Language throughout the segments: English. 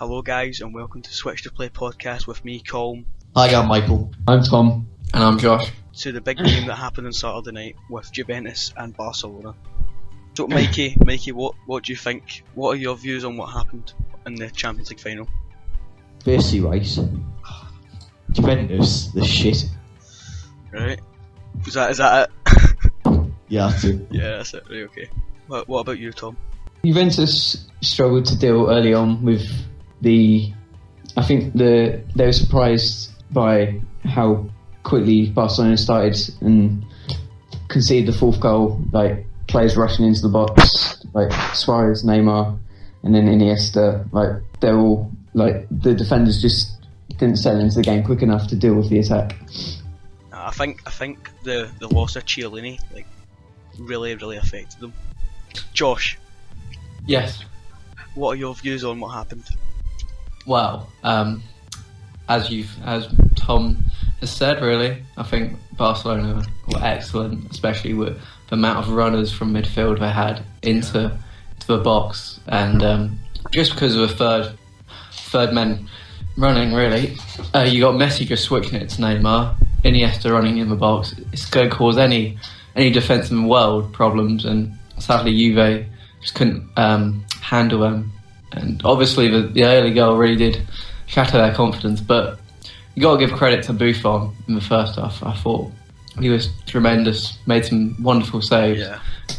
Hello guys and welcome to SwitchThePlay podcast with me, Colm. Hi, I'm Michael. I'm Tom. And I'm Josh. To the big game that happened on Saturday night with Juventus and Barcelona. So Mikey, what do you think? What are your views on what happened in the Champions League final? Firstly, right, Juventus, the shit. Right? Is that it? Yeah, that's it. Yeah, that's it. Right, okay. What about you, Tom? Juventus struggled to deal early on with I think they were surprised by how quickly Barcelona started and conceded the fourth goal, like players rushing into the box, like Suarez, Neymar, and then Iniesta. Like they're all like the defenders just didn't settle into the game quick enough to deal with the attack. I think the loss of Chiellini really affected them. Josh, Yes. what are your views on what happened? Well, as Tom has said, really, I think Barcelona were excellent, especially with the amount of runners from midfield they had into the box, and just because of the third men running, really, you got Messi just switching it to Neymar, Iniesta running in the box. It's going to cause any defence in the world problems, and sadly Juve just couldn't handle them. And obviously the early goal really did shatter their confidence, but you got to give credit to Buffon in the first half. I thought he was tremendous, made some wonderful saves,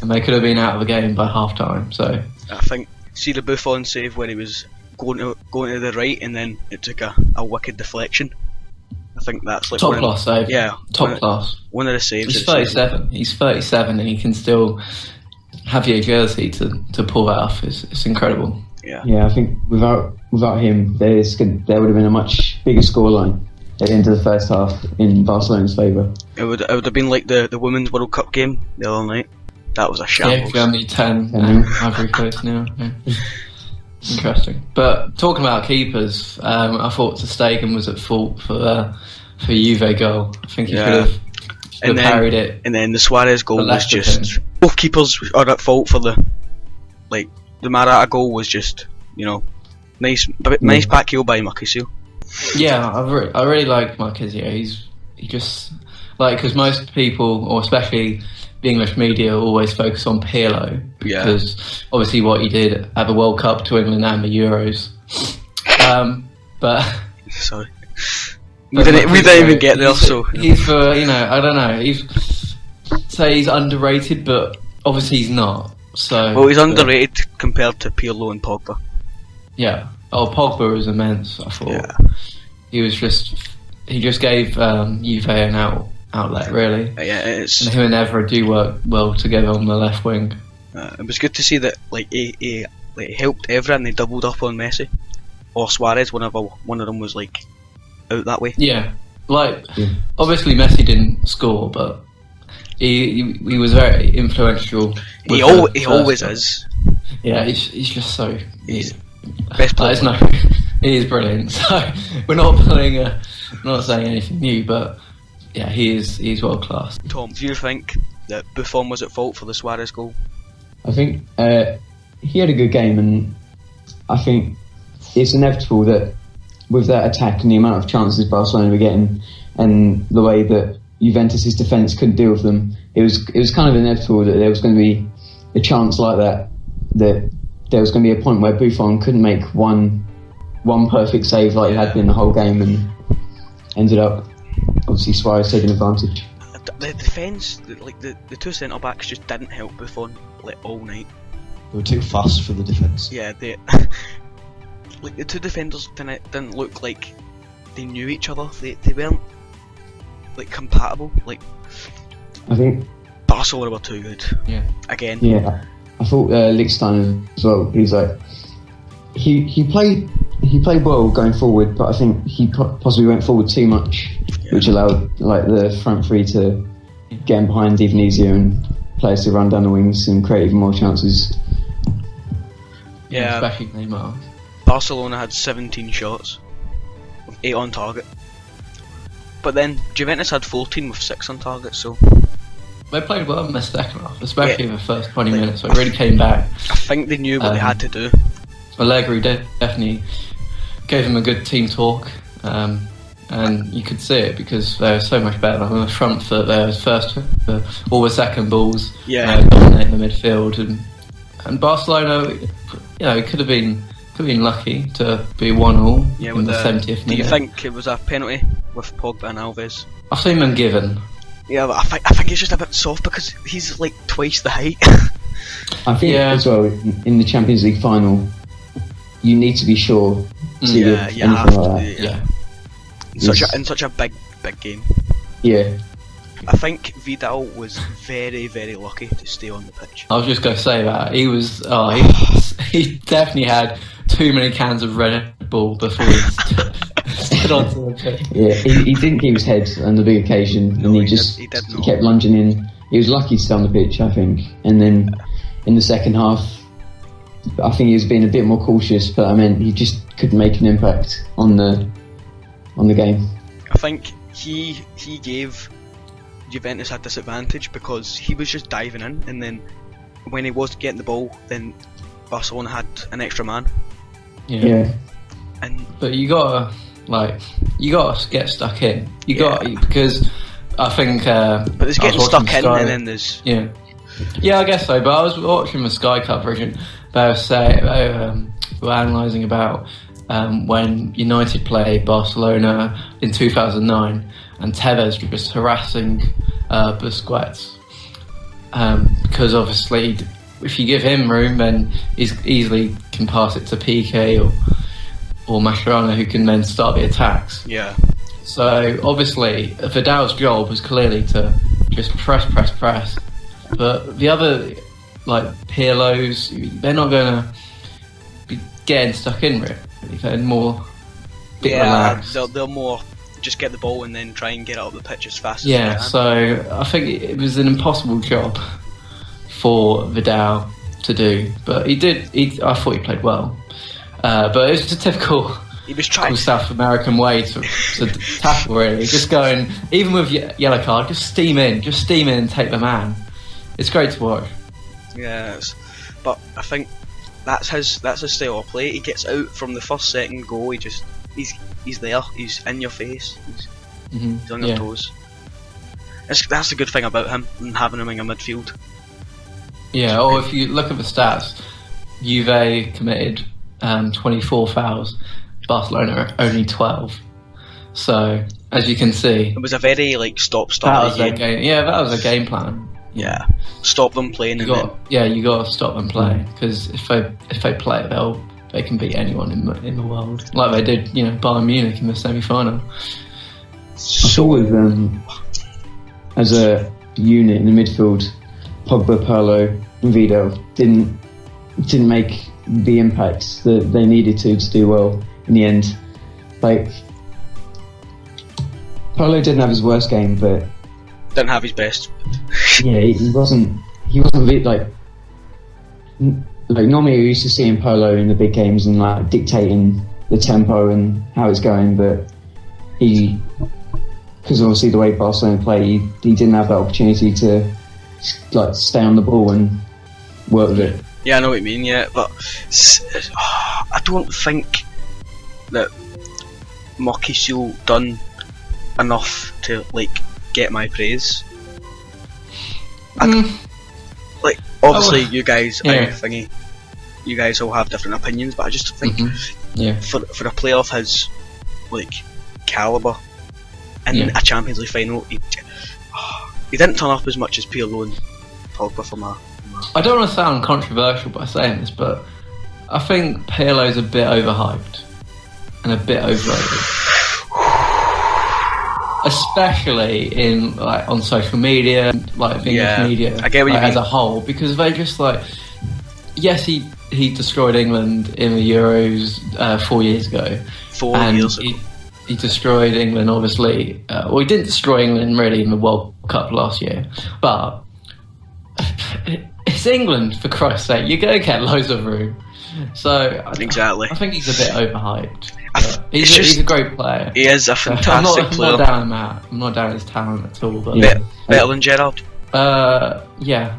and they could have been out of the game by half time. So I think, see the Buffon save when he was going to the right and then it took a wicked deflection. I think that's like top class save. Yeah, top class. One of the saves. He's 37. He's 37 and he can still have the agility to pull that off. It's incredible. Yeah, I think without him, there would have been a much bigger scoreline at the end of the first half in Barcelona's favour. It would have been like the Women's World Cup game the other night. That was a shambles. Yeah, Germany 10 Ivory Coast now. Yeah. Interesting. But talking about keepers, I thought Ter Stegen was at fault for Juve goal. I think he could have parried it. And then the Suarez goal was just... Both keepers are at fault for the Marata goal was just, nice back heel by Marquisio. Yeah, I really like Marquisio. He just because most people, or especially the English media, always focus on Pirlo because obviously what he did at the World Cup to England and the Euros. But sorry, we didn't even get there. So he's I don't know. He's underrated, but obviously he's not. So he's underrated compared to Pirlo and Pogba. Yeah. Oh, Pogba was immense. I thought he just gave Juve an outlet, really. And him and Evra do work well together on the left wing. It was good to see that he helped Evra and they doubled up on Messi or Suarez whenever one of them was out that way. Yeah, obviously Messi didn't score, but he was very influential. He always is. Yeah, he's just so. He's best player. He is brilliant. So we're not saying anything new, but yeah, he's world class. Tom, do you think that Buffon was at fault for the Suarez goal? I think he had a good game, and I think it's inevitable that with that attack and the amount of chances Barcelona were getting, and the way that Juventus' defence couldn't deal with them, it was kind of inevitable that there was going to be a chance like that there was going to be a point where Buffon couldn't make one perfect save like he had been the whole game, and ended up obviously Suarez taking advantage. The defence, the two centre backs just didn't help Buffon all night. They were too fast for the defence. Yeah, the two defenders didn't look like they knew each other. They weren't compatible. I think Barcelona were too good. Yeah. Again. Yeah. I thought Lichtsteiner as well. He's he played well going forward, but I think he possibly went forward too much, which allowed the front three to get in behind even easier and players to run down the wings and create even more chances. Yeah. Especially Neymar. Barcelona had 17 shots, with 8 on target. But then Juventus had 14 with 6 on target, so... They played well in the second half, especially in the first 20 minutes, so it really came back. I think they knew what they had to do. Allegri definitely gave them a good team talk, and you could see it because they were so much better. Like on the front foot, they were first, all the second balls, dominating the midfield, and Barcelona, could have been lucky to be 1-1 in the 70th minute. Do you think it was a penalty with Pogba and Alves? I've seen them given. Yeah, but I think it's just a bit soft because he's like twice the height. I think as well in the Champions League final, you need to be sure to give anything like that. In such a big game. Yeah. I think Vidal was very, very lucky to stay on the pitch. I was just going to say that he was. He definitely had too many cans of Red Bull before he stood onto the pitch. Yeah, he didn't keep his head on the big occasion, and he kept lunging in. He was lucky to stay on the pitch, I think. And then in the second half, I think he was being a bit more cautious, but I mean, he just couldn't make an impact on the game. I think he gave Juventus a disadvantage because he was just diving in, and then when he was getting the ball, then Barcelona had an extra man. Yeah. But you gotta get stuck in. Because I think. But there's getting stuck in, and then there's. Yeah, I guess so. But I was watching the Sky coverage, and they were analysing about when United played Barcelona in 2009, and Tevez was harassing Busquets because obviously if you give him room, then he easily can pass it to Piqué or Mascherano, who can then start the attacks. Yeah. So obviously Vidal's job was clearly to just press. But the other, like Pirlo's, they're not going to be getting stuck in really. They're more relaxed. They'll more just get the ball and then try and get out of the pitch as fast as they can. So I think it was an impossible job for Vidal to do, but he did. I thought he played well, but it was just a typical South American way to tackle. Really, just going even with yellow card, just steam in and take the man. It's great to watch. Yes, but I think that's his style of play. He gets out from the first, second goal. He's there. He's in your face. He's on your toes. That's the good thing about him and having him in your midfield. Yeah. Or if you look at the stats, Juve committed 24 fouls. Barcelona only 12. So as you can see, it was a very stop-start game. Yeah, that was a game plan. Yeah, stop them playing. You got to stop them playing because if they play, they can beat anyone in the world, like they did, Bayern Munich in the semi-final. So with as a unit in the midfield, Pogba, Pirlo, and Vidal didn't make the impact that they needed to do well in the end. Like Pirlo didn't have his worst game, but didn't have his best. Yeah, he wasn't like normally we used to see Pirlo in the big games and dictating the tempo and how it's going, but because obviously the way Barcelona play, he didn't have that opportunity to stay on the ball and work with it. Yeah, I know what you mean. Yeah, but I don't think that Marquisio done enough to get my praise. Obviously you guys you guys all have different opinions, but I just think for a player of his calibre in a Champions League final, he didn't turn up as much as Pirlo and Pogba for my. I don't want to sound controversial by saying this, but I think Pirlo's a bit overhyped and a bit overrated. Especially in on social media, English media, I get what you mean. As a whole, because they just yes, he destroyed England in the Euros 4 years ago. 4 years ago. He destroyed England, obviously. Well, he didn't destroy England really in the World Cup last year, but it's England, for Christ's sake. You're going to get loads of room. So exactly, I think he's a bit overhyped. He's a great player. He is a fantastic player. I'm not down his talent at all. But better than Gerrard. Yeah,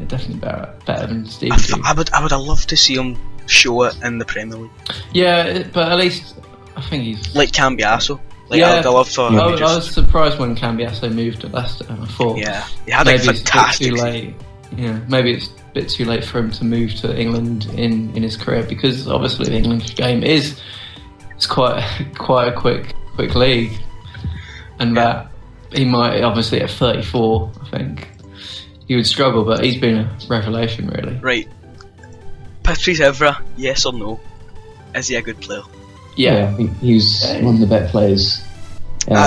definitely better than Steve. I would have loved to see him show it in the Premier League. Yeah, but at least I think he's like Cambiasso. Like, yeah. I'd love for I was surprised when Cambiasso moved to Leicester. I thought, yeah, he had a fantastic. It's a bit too late. Yeah, maybe it's a bit too late for him to move to England in his career, because obviously the English game is quite a quick league, and that he might, obviously at 34, I think he would struggle, but he's been a revelation, really. Right, Patrice Evra, yes or no? Is he a good player? Yeah, I think he's one of the better players. I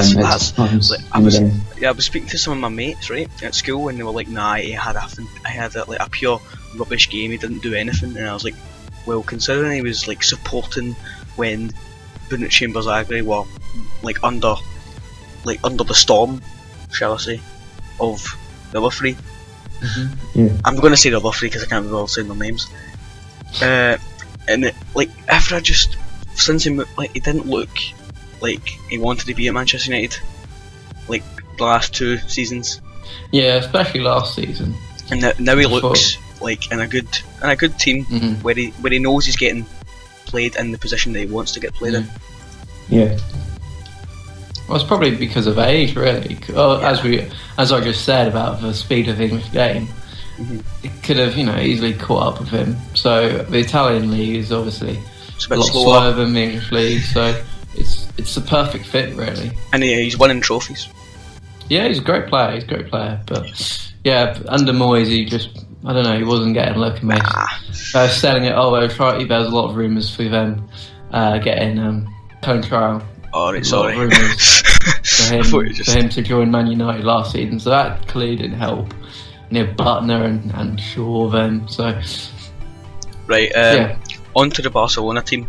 was speaking to some of my mates, right, at school, and they were like, "Nah, he had like a pure rubbish game. He didn't do anything." And I was like, "Well, considering he was like supporting when Bonucci and Barzagli were like under the storm, shall I say, of the other three." Yeah. I'm going to say the other three because I can't remember saying their names. And Evra just, since he didn't look like he wanted to be at Manchester United, like the last 2 seasons. Yeah, especially last season. And now he looks like in a good team where he knows he's getting played in the position that he wants to get played in. Yeah. Well, it's probably because of age, really. As I just said about the speed of the English game, it could have, easily caught up with him. So the Italian league is obviously a lot slower than the English league. So it's the perfect fit, really. And he's winning trophies. Yeah, he's a great player. But yeah, under Moyes, he wasn't getting lucky. They were selling it. There's a lot of rumours for them getting Tone Trial. Oh, right, sorry. for him to join Man United last season, so that clearly didn't help. Butner and Shaw then. So right, on to the Barcelona team.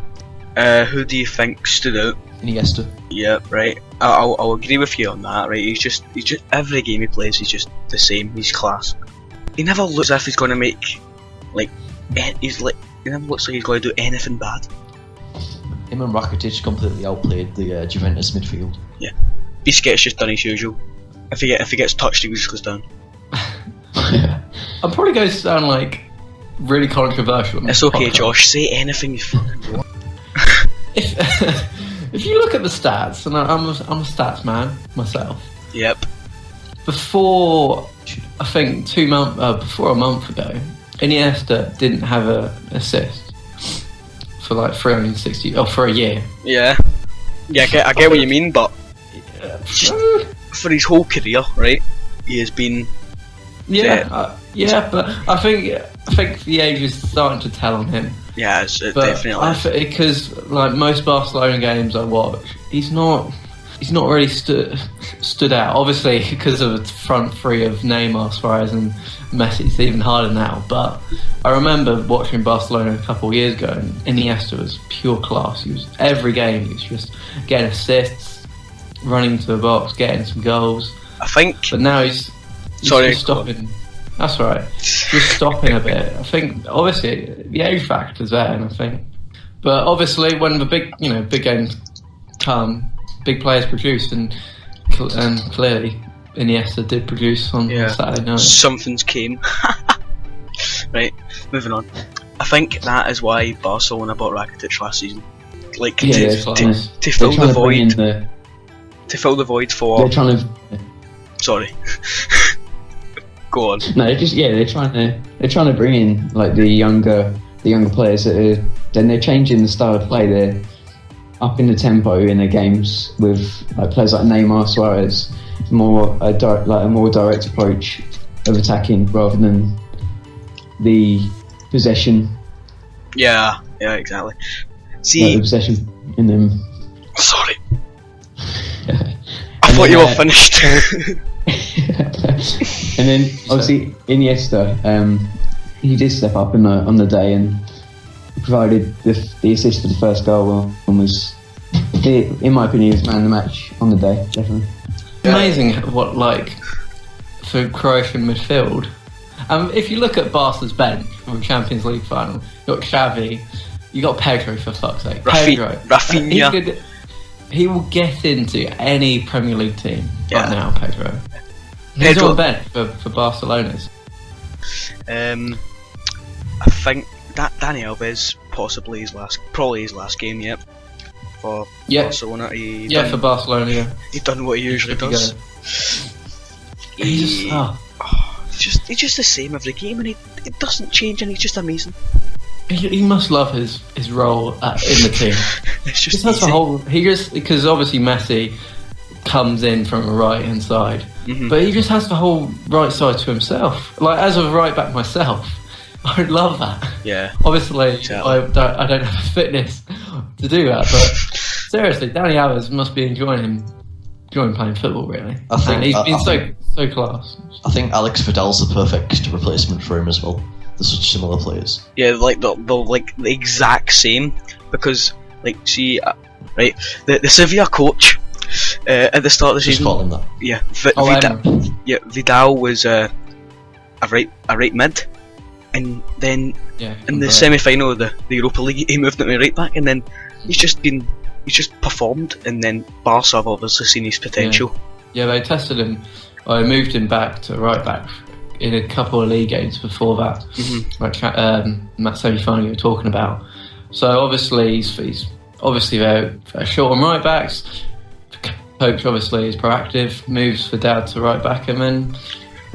Who do you think stood out? Iniesta. Yeah, right. I'll agree with you on that. Right, he's just every game he plays, he's just the same. He's class. He never looks as if he's going to make he never looks like he's going to do anything bad. Him and Rakitic completely outplayed the Juventus midfield. Yeah, Busquets just done his usual. If he gets touched, he just goes down. I'm probably going to sound like really controversial. It's okay, podcast. Josh. Say anything you fucking want. If you look at the stats, and I'm a stats man myself. Yep. Before, I think before a month ago, Iniesta didn't have an assist for like 360 for a year. Yeah. I get what you mean, but for his whole career, right? He has been. But I think the age is starting to tell on him. Yeah, definitely. Because like most Barcelona games I watch, he's not really stood out. Obviously, because of the front three of Neymar, Suarez, and Messi, it's even harder now. But I remember watching Barcelona a couple of years ago, and Iniesta was pure class. He was every game. He was just getting assists, running to the box, getting some goals. I think. But now he's just stopping. That's right. Just stopping a bit. I think obviously the age factor's there, and I think. But obviously, when the big games come, big players produce, and clearly Iniesta did produce on Saturday night. Something's came. Right, moving on. I think that is why Barcelona bought Rakitic last season. Like to fill the void. To fill the void for. They're trying to. Sorry. Go on. No, they're trying to bring in like the younger players then they're changing the style of play. They're upping the tempo in their games with like players like Neymar, Suarez, a more direct approach of attacking rather than the possession. Yeah, exactly. See, the possession in them. Sorry. I thought you were finished. And then obviously Iniesta, he did step up on the day and provided the assist for the first goal and was, in my opinion, he was man of the match on the day, definitely. Amazing what for Croatian midfield. If you look at Barca's bench from the Champions League final, you got Xavi, you got Pedro, for fuck's sake. Rafinha. He will get into any Premier League team right now, Pedro. He's on bench for Barcelona's. I think that Dani Alves probably his last game. Yep. for Yeah. Barcelona. For Barcelona. Yeah. He done what he usually does. He's He's just the same every game, and it doesn't change, and he's just amazing. He must love his role in the team. It's just because obviously Messi comes in from a right hand side, but he just has the whole right side to himself. Like, as a right back myself, I would love that. Yeah. Obviously, exactly. I don't have the fitness to do that, but seriously, Dani Alves must be enjoying playing football, really. I think and he's been so class. I think Alex Vidal's the perfect replacement for him as well. They're such similar players. Yeah, like the exact same, because see, right, the Sevilla coach at the start of the Just season. call him that. Yeah, Yeah. Vidal was a right mid, and then in the semi-final of the Europa League he moved into right back, and then he's just performed, and then Barca have obviously seen his potential. Yeah, they tested him. I moved him back to right back in a couple of league games before that, that semi-final you were talking about. So obviously he's obviously they're short on right backs. The coach obviously is proactive, moves for Dad to right back, and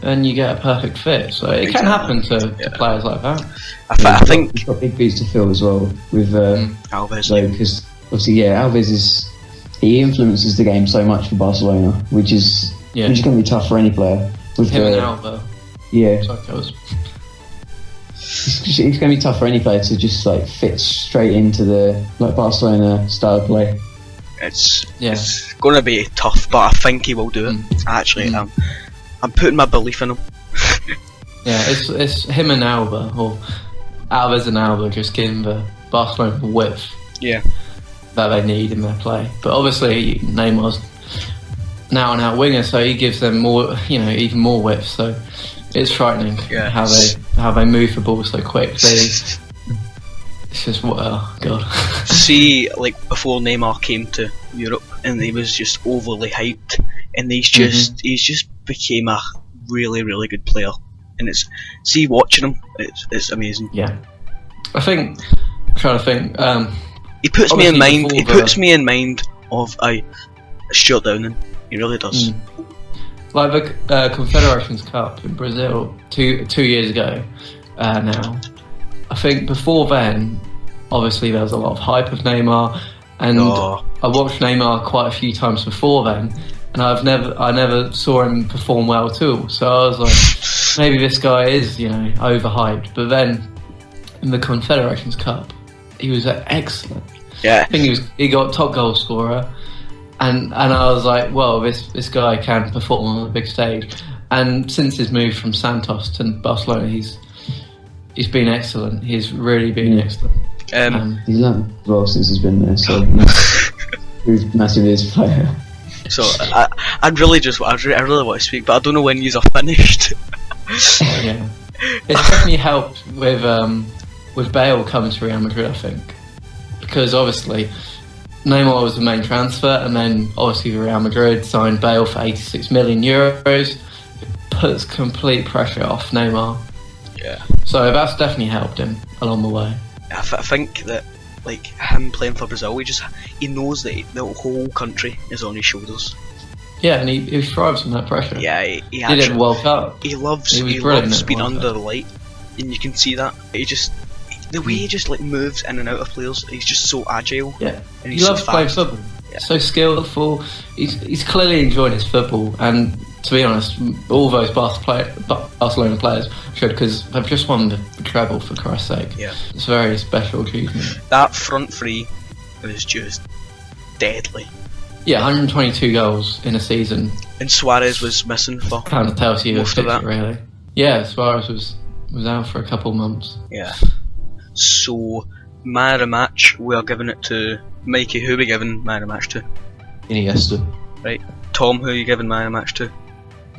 then you get a perfect fit. So it can happen to players like that. I think he's got big boots to fill as well with Alves. Because obviously, Alves he influences the game so much for Barcelona, which is going to be tough for any player. With him and Alba. Yeah. It's going to be tough for any player to just fit straight into the Barcelona style of play. It's going to be tough, but I think he will do it. Actually, I'm putting my belief in him. Yeah, it's him and Alba, or Alves and Alba, just giving the Barcelona width. Yeah. That they need in their play. But obviously Neymar's now and out winger, so he gives them more, even more width. So it's frightening how they move the ball so quick. It's just god. See, before Neymar came to Europe, and he was just overly hyped, and he's just became a really, really good player. And watching him, it's amazing. Yeah, I'm trying to think. He puts me in mind. He puts me in mind of a Stuart Downing. He really does. Like the Confederations Cup in Brazil two years ago. Now, I think before then, obviously there was a lot of hype of Neymar, and I watched Neymar quite a few times before then, and I never saw him perform well at all. So I was like, maybe this guy is overhyped. But then in the Confederations Cup, he was excellent. Yeah, I think he got top goal scorer, and I was like, well, this guy can perform on the big stage. And since his move from Santos to Barcelona, he's been excellent. He's really been excellent. He's learned well since he's been there, so he's massively his player. So I really want to speak, but I don't know when yous are finished. Yeah, it's definitely helped with Bale coming to Real Madrid, I think, because obviously Neymar was the main transfer, and then obviously Real Madrid signed Bale for 86 million euros. It puts complete pressure off Neymar. Yeah. So that's definitely helped him along the way. I think that him playing for Brazil, he knows that the whole country is on his shoulders. Yeah, and he thrives on that pressure. Yeah, he did World Cup. He loves being under the light, and you can see that. The way he just moves in and out of players, he's just so agile. Yeah, and he loves playing football. Yeah. So skillful. He's clearly enjoying his football, and to be honest, all those Barcelona players should, because they've just won the treble, for Christ's sake. Yeah, it's a very special achievement. That front three was just deadly. Yeah, 122 goals in a season. And Suarez was missing for kind of tells you most of that, really. Yeah, Suarez was out for a couple months. Yeah. So, man of the match, we are giving it to Mikey. Who are we giving man of the match to? Iniesta. Right. Tom, who are you giving man of the match to?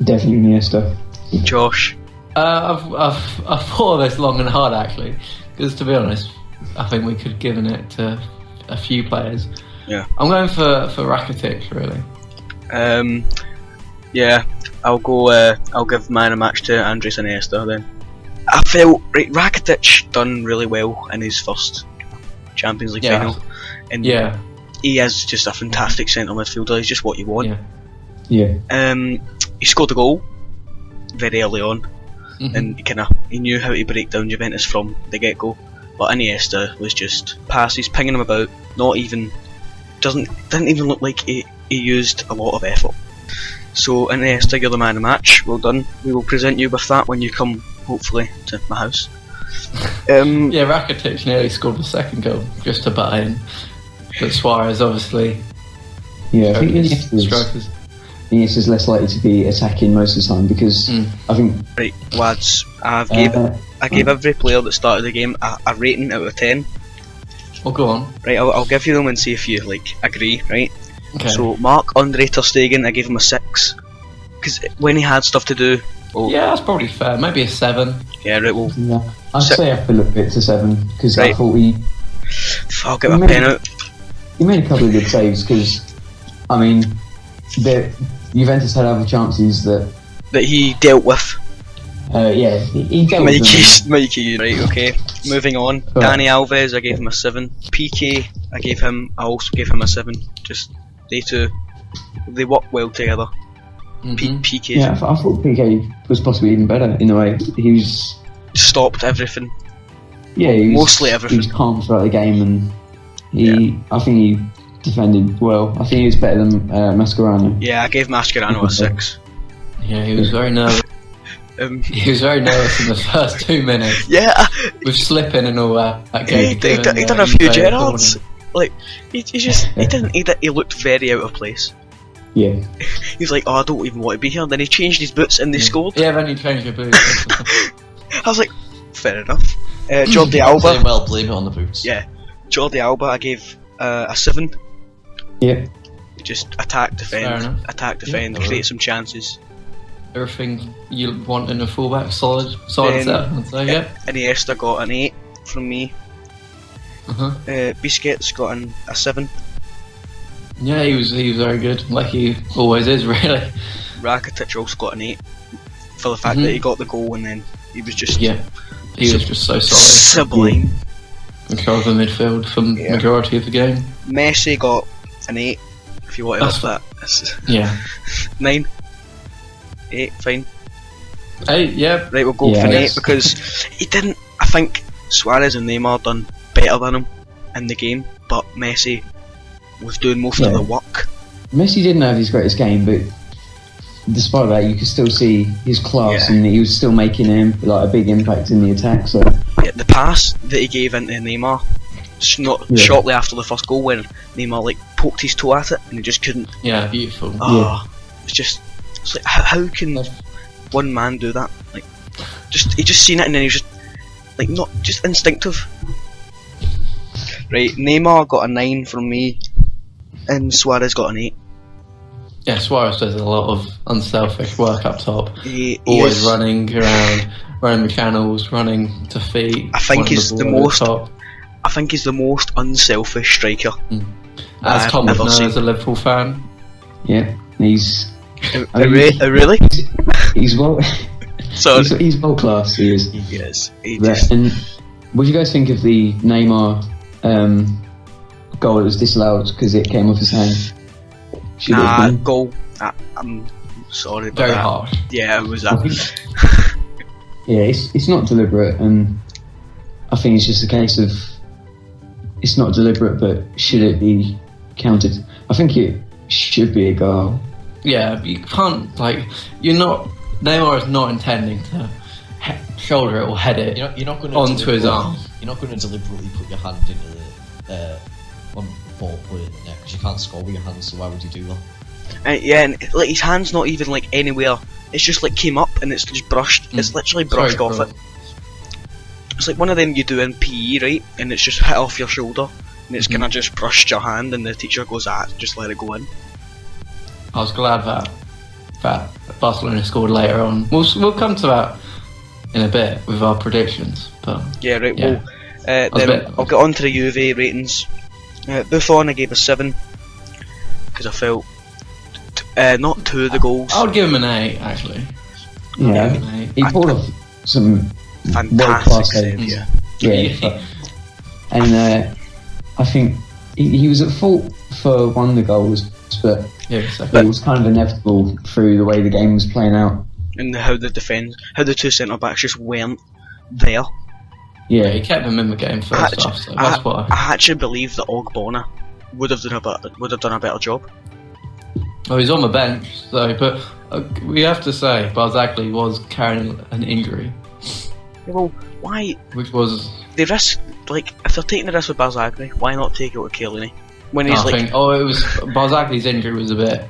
Definitely Iniesta. Josh? I've thought of this long and hard, actually, because to be honest, I think we could have given it to a few players. Yeah. I'm going for Rakitic, really. Yeah, I'll give man of the match to Andres Iniesta then. I felt Rakitic done really well in his first Champions League final, and he is just a fantastic centre midfielder. He's just what you want. Yeah. He scored a goal very early on, and he knew how to break down Juventus from the get go. But Iniesta was just passes, pinging him about. Didn't even look like he used a lot of effort. So Iniesta, you're the man of the match. Well done. We will present you with that when you come, hopefully, to my house. Rakitic nearly scored the second goal just to butt in, but Suarez obviously. Yeah, I think Iniesta's less likely to be attacking most of the time because I think. Right, lads, I gave every player that started the game a rating out of 10. Oh, go on. Right, I'll give you them and see if you agree. Right. Okay. So Marc-Andre ter Stegen, I gave him a 6 because when he had stuff to do. Yeah, that's probably fair. Maybe a 7. Yeah, right. Well, I'd say up a little bit to 7 because I thought I'll get my pen out. He made a couple of good saves because, I mean, Juventus had other chances that he dealt with. He dealt with them. Mikey, right? Okay. Moving on. Dani Alves, I gave him a 7. PK, I also gave him a 7. Just they two, they work well together. PK. Yeah, I thought PK was possibly even better in a way. He was stopped everything. Yeah, he was, mostly everything. He was calm throughout the game, and I think he defended well. I think he was better than Mascherano. Yeah, I gave Mascherano a 6. Yeah, he was very nervous. He was very nervous in the first 2 minutes. Yeah, with slipping and all that. He done a few Gerrards. Like he looked very out of place. Yeah. He was like, I don't even want to be here. And then he changed his boots and they scored. Yeah, then he changed your boots. I was like, fair enough. Jordi Alba. Well, blame it on the boots. Yeah. Jordi Alba, I gave a 7. Yeah. Just attack, defend, create some chances. Everything you want in a fullback, solid set. I'd say, yeah. Iniesta got an 8 from me. Busquets got a 7. Yeah, he was very good, like he always is, really. Rakitic also got an 8 for the fact that he got the goal and then he was just he was just so solid, sublime. Control of the midfield for the majority of the game. Messi got an 8. If you want to up that, yeah, 9, 8, fine. 8, yeah. Right, we'll go for an 8 because he didn't. I think Suarez and Neymar done better than him in the game, but Messi was doing most of the work. Messi didn't have his greatest game, but despite that, you could still see his class, and he was still making a big impact in the attack. So the pass that he gave into Neymar, shortly after the first goal, when Neymar poked his toe at it and he just couldn't. Yeah, beautiful. It's like how can one man do that? He just seen it and then he was just not just instinctive. Right, Neymar got a 9 from me, and Suarez got an 8. Yeah, Suarez does a lot of unselfish work up top. He always running around, running the channels, running to feet. I think he's the most unselfish striker. As Tom would know, as a Liverpool fan. Yeah, he's. Really? He's well. Sorry. He's world class. He is. Yes. And what do you guys think of the Neymar goal that was disallowed because it came off his hand? Goal. I'm sorry about very that. Harsh. Yeah, it was that. Yeah, it's not deliberate, and I think it's just a case of it's not deliberate, but should it be counted? I think it should be a goal. Yeah, but you can't Neymar is not intending to shoulder it or head it you're not going onto his arm. You're not going to deliberately put your hand into the ball, put it in there, because you can't score with your hands, so why would you do that? And his hand's not even anywhere. It's just came up and it's just brushed. It's literally brushed off it. It's like one of them you do in PE, right? And it's just hit off your shoulder and it's kind of just brushed your hand, and the teacher goes, just let it go in. I was glad that Barcelona scored later on. We'll come to that in a bit with our predictions. But yeah, right. Yeah. Well, then I'll get on to the Juve ratings. Buffon, I gave a 7 because I felt not 2 of the goals. I would give him an 8 actually. Yeah, he pulled off some fantastic saves. Yeah. And I think he was at fault for one of the goals, but it was kind of inevitable through the way the game was playing out. And how the two centre backs just weren't there. Yeah, he kept them in the game first half, so that's why. I actually believe that Ogbonna would have done a better job. Oh, he's on the bench, so but we have to say Barzagli was carrying an injury. Yeah, well, why? Which was the risk. Like, if they're taking the risk with Barzagli, why not take it with Chiellini? When he's it was Barzagli's injury was a bit.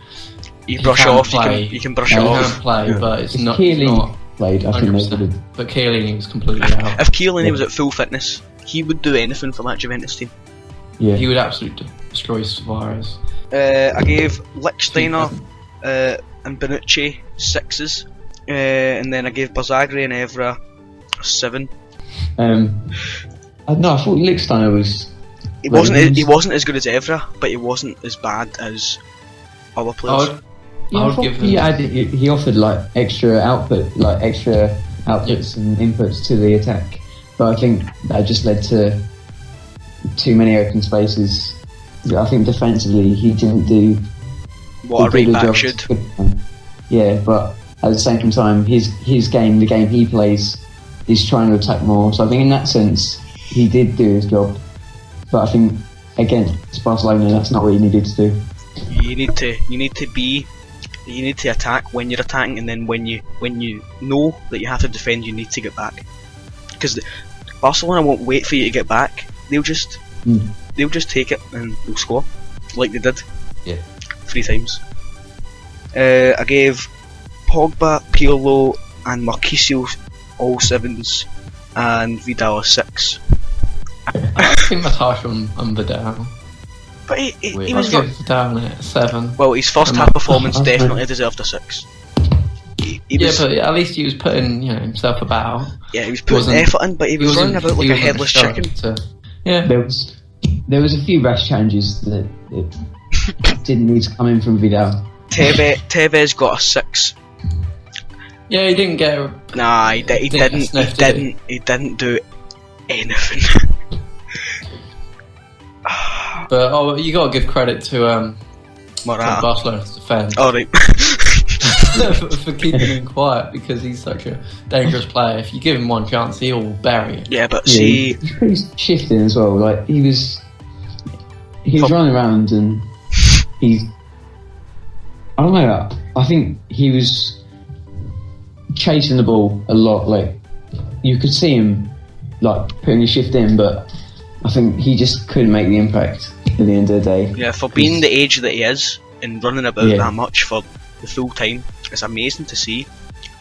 You brush it off. You can brush it off. He can play, but it's not. Chiellini played, I think they would have. But Chiellini was completely out. If Chiellini was at full fitness, he would do anything for that Juventus team. Yeah, he would absolutely destroy Suarez. I gave Lichtsteiner and Bonucci 6s, and then I gave Barzagli and Evra a 7. I thought Lichtsteiner was. He wasn't as good as Evra, but he wasn't as bad as other players. He offered like extra outputs and inputs to the attack, but I think that just led to too many open spaces. I think defensively he didn't do what a right back should. Yeah, but at the same time, his game, the game he plays, he's trying to attack more. So I think in that sense, he did do his job. But I think against Barcelona, that's not what you needed to do. You need to attack when you're attacking, and then when you know that you have to defend, you need to get back. Because Barcelona won't wait for you to get back. They'll just take it and they'll score, like they did. Yeah. 3 times. I gave Pogba, Pirlo, and Marquisio all 7s, and Vidal a 6. I think that's harsh on Vidal. But he was Vidal at 7. Well, his first half performance definitely deserved a 6. But at least he was putting himself about. Yeah, he was putting effort in, but he was running about like a headless chicken. There was a few rash changes that didn't need to come in from Vidal. Tevez got a 6. Yeah, he didn't get. Nah, he didn't do anything. But you got to give credit to Morata. Barcelona's defence. Oh, right. for keeping him quiet, because he's such a dangerous player. If you give him one chance, he'll bury it. Yeah, but see, he's pretty shifting as well. Like he was running around and I don't know. I think he was chasing the ball a lot. Like you could see him like putting a shift in, but I think he just couldn't make the impact at the end of the day. Yeah, for being the age that he is and running about that much for the full time, it's amazing to see.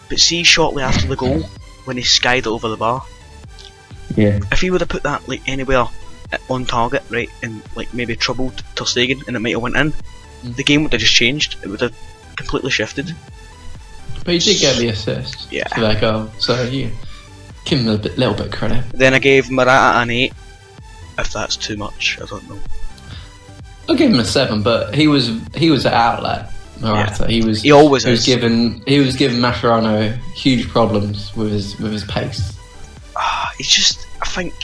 But see, shortly after the goal, when he skied it over the bar, if he would have put that like anywhere on target, right, and like maybe troubled Ter Stegen, and it might have went in, the game would have just changed. It would have completely shifted. But he did get the assist for that goal, so you give him a little bit of credit. Then I gave Morata an 8. If that's too much, I don't know. I'll give him a 7, but he was an outlet. Morata. Yeah. He always is. He was giving Mascherano huge problems with his pace. He's just. I think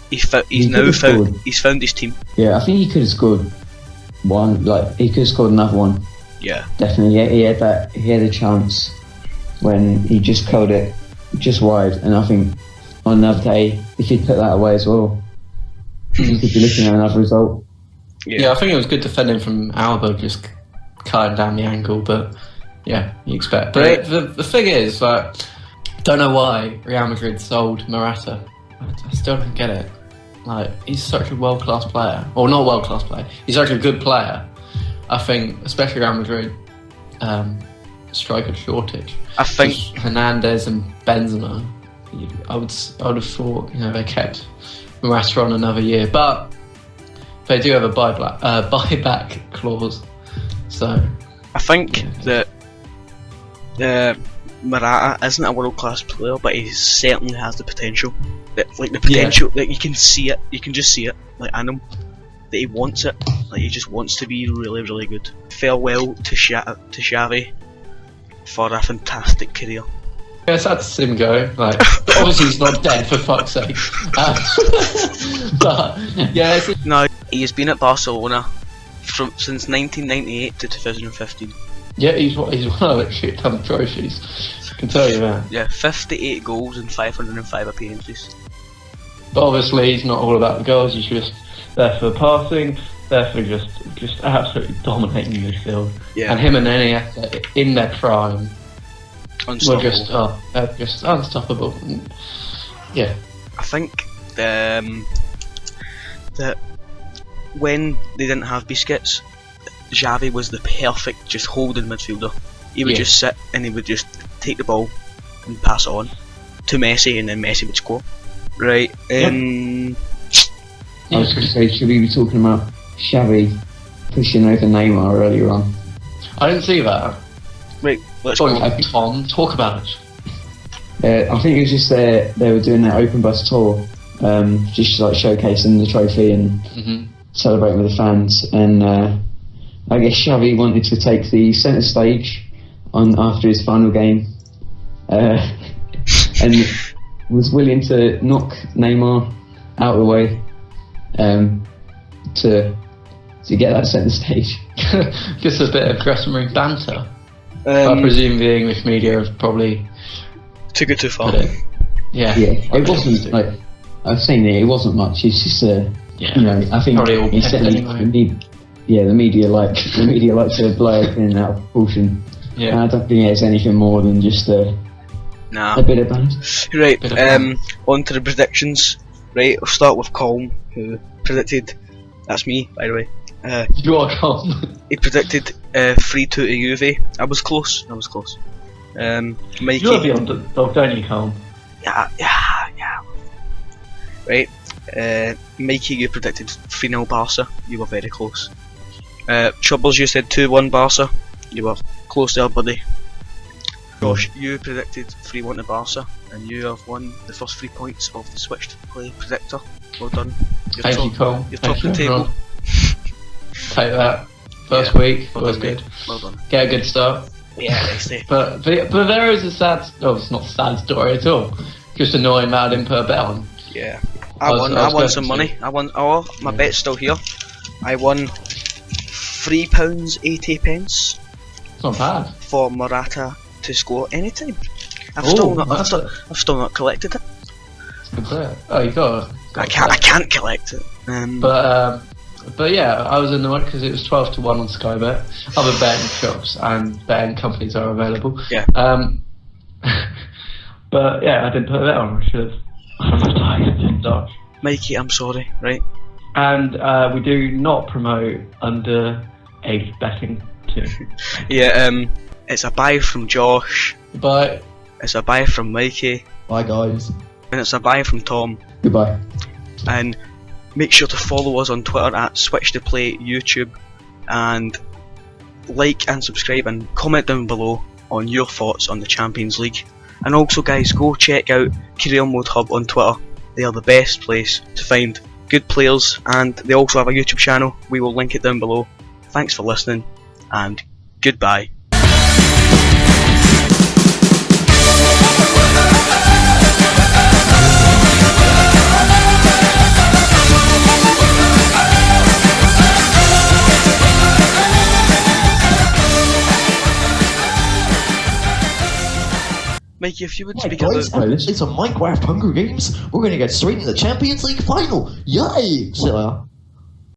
he's found his team. Yeah, I think he could have scored one. Like he could have scored another one. Yeah, definitely. Yeah, he had a chance when he just curled it just wide, and I think on another day, if he'd put that away as well, you could be looking at another result. Yeah, I think it was good defending from Alba, just cutting down the angle, but yeah, you expect. But the thing is, like, don't know why Real Madrid sold Morata. I still don't get it. Like, he's such a world-class player. Or not world-class player. He's such a good player. I think, especially Real Madrid, striker shortage. I think Hernandez and Benzema. I would have thought they kept Morata on another year, but they do have a buyback clause. So I think that Morata isn't a world-class player, but he certainly has the potential. That you can see it. You can just see it, like in him, that he wants it. Like he just wants to be really, really good. Farewell to Xavi for a fantastic career. Yeah, it's sad to see him go. Like, obviously he's not dead, for fuck's sake. But yeah, he has been at Barcelona since 1998 to 2015. Yeah, he's won a shit ton of trophies. I can tell you that. Yeah, 58 goals and 505 appearances. But obviously, he's not all about the goals. He's just there for passing, there for just absolutely dominating the midfield. Yeah. And him and Iniesta in their prime were just unstoppable. Yeah. I think that when they didn't have Busquets, Xavi was the perfect just holding midfielder. He would just sit and he would just take the ball and pass it on to Messi, and then Messi would score. Right. I was going to say, should we be talking about Xavi pushing over Neymar earlier on? I didn't see that. Right, let's go. Tom, talk about it. I think it was just they were doing that open bus tour, just like showcasing the trophy and celebrating with the fans. And I guess Xavi wanted to take the centre stage after his final game, and was willing to knock Neymar out of the way to get that centre stage. Just a bit of dressing room banter. I presume the English media have probably took it too far. Yeah. It wasn't like I've seen it. It wasn't much. It's just I think probably the media like to blow everything out of proportion. Yeah. And I don't think it's anything more than just a bit of banter. Right. On to the predictions. Right. We'll start with Colm, who predicted. That's me, by the way. You are Colm. He predicted 3-2 to Juve. I was close. Mikey. You're the underdog, don't you, Colm? Yeah. Right. Mikey, you predicted 3-0 Barca. You were very close. Troubles, you said 2-1 Barca. You were close there, buddy. Josh, you predicted 3-1 to Barca, and you have won the first 3 points of the SwitchThePlay predictor. Well done. Thank you, Colm. You're top of the table. Take that. First week was good. Well done. Get a good start. Yeah, nicely. But there is a sad. Oh, it's not a sad story at all. Just annoying that I didn't put a bet on. Yeah. I won some money. My bet's still here. I won £3.80. It's not bad. For Morata to score anytime. I've still not collected it. Oh, you got it. I can't collect it. But yeah, I was annoyed because it was 12-1 on Sky Bet. Other betting shops and betting companies are available. Yeah. But yeah, I didn't put a bet on. I should have. Mikey, I'm sorry. Right. And we do not promote underage betting too. Yeah. It's a bye from Josh. Bye. It's a bye from Mikey. Bye, guys. And it's a bye from Tom. Goodbye. And make sure to follow us on Twitter at SwitchThePlay YouTube, and like and subscribe and comment down below on your thoughts on the Champions League. And also, guys, go check out Career Mode Hub on Twitter. They are the best place to find good players, and they also have a YouTube channel. We will link it down below. Thanks for listening, and goodbye. Mikey, if you would speak about... It's a Minecraft Hunger Games. We're going to get straight into the Champions League final. Yay!